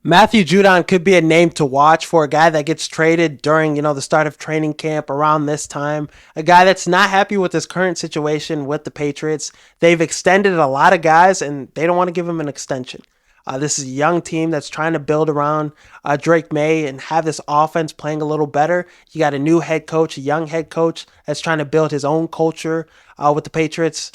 Matthew Judon could be a name to watch for a guy that gets traded during, the start of training camp around this time. A guy that's not happy with his current situation with the Patriots. They've extended a lot of guys and they don't want to give him an extension. This is a young team that's trying to build around Drake May and have this offense playing a little better. You got a new head coach, a young head coach that's trying to build his own culture with the Patriots.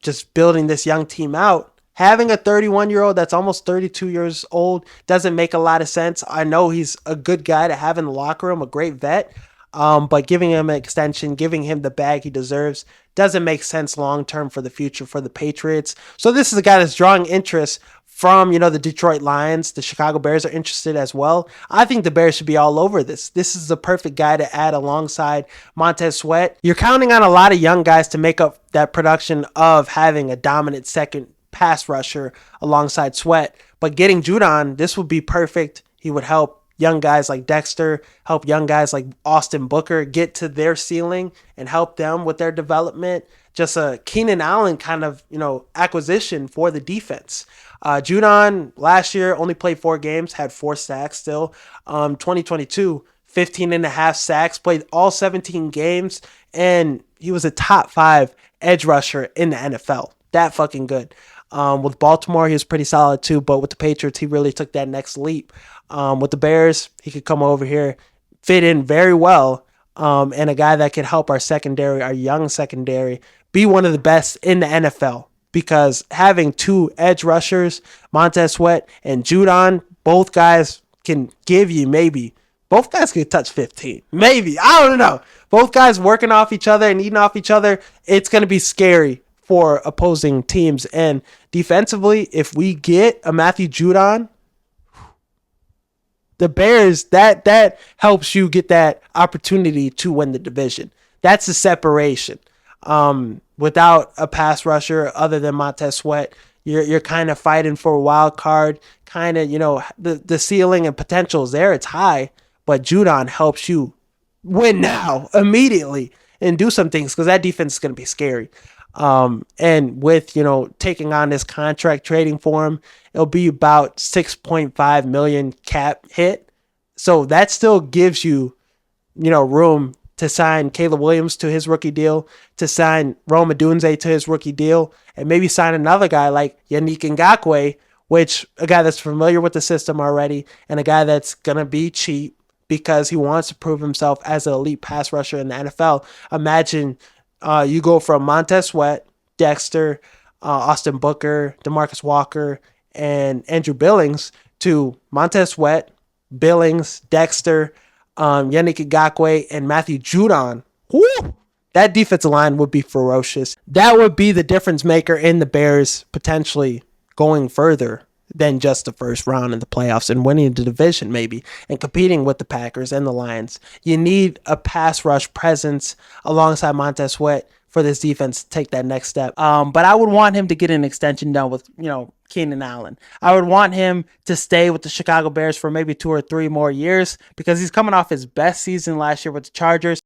Just building this young team out. Having a 31-year-old that's almost 32 years old doesn't make a lot of sense. I know he's a good guy to have in the locker room, a great vet, but giving him an extension, giving him the bag he deserves, doesn't make sense long term for the future for the Patriots. So this is a guy that's drawing interest from, the Detroit Lions. The Chicago Bears are interested as well. I think the Bears should be all over this. This is the perfect guy to add alongside Montez Sweat. You're counting on a lot of young guys to make up that production of having a dominant second pass rusher alongside Sweat. But getting Judon, this would be perfect. He would help young guys like Dexter, help young guys like Austin Booker get to their ceiling and help them with their development. Just a Keenan Allen kind of, acquisition for the defense. Judon last year only played 4 games, had 4 sacks still. 2022, 15 and a half sacks, played all 17 games, and he was a top 5 edge rusher in the NFL. That fucking good. With Baltimore, he was pretty solid too, but with the Patriots, he really took that next leap. With the Bears, he could come over here, fit in very well, and a guy that could help our secondary, our young secondary, be one of the best in the NFL. Because having 2 edge rushers, Montez Sweat and Judon, both guys can give you both guys could touch 15. Maybe. I don't know. Both guys working off each other and eating off each other. It's going to be scary for opposing teams. And defensively, if we get a Matthew Judon, the Bears, that helps you get that opportunity to win the division. That's the separation. Without a pass rusher other than Montez Sweat, you're kind of fighting for a wild card. Kind of, the ceiling and potential is there. It's high, but Judon helps you win now immediately and do some things because that defense is going to be scary. And with, taking on this contract trading for him, it'll be about 6.5 million cap hit. So that still gives you, room to sign Caleb Williams to his rookie deal, to sign Rome Odunze to his rookie deal, and maybe sign another guy like Yannick Ngakoue, which a guy that's familiar with the system already and a guy that's going to be cheap because he wants to prove himself as an elite pass rusher in the NFL. Imagine you go from Montez Sweat, Dexter, Austin Booker, DeMarcus Walker, and Andrew Billings to Montez Sweat, Billings, Dexter, Yannick Ngakoue, and Matthew Judon. Woo! That defensive line would be ferocious. That would be the difference maker in the Bears potentially going further than just the first round in the playoffs and winning the division maybe and competing with the Packers and the Lions. You need a pass rush presence alongside Montez Sweat for this defense to take that next step. But I would want him to get an extension done with, Keenan Allen. I would want him to stay with the Chicago Bears for maybe 2 or 3 more years because he's coming off his best season last year with the Chargers.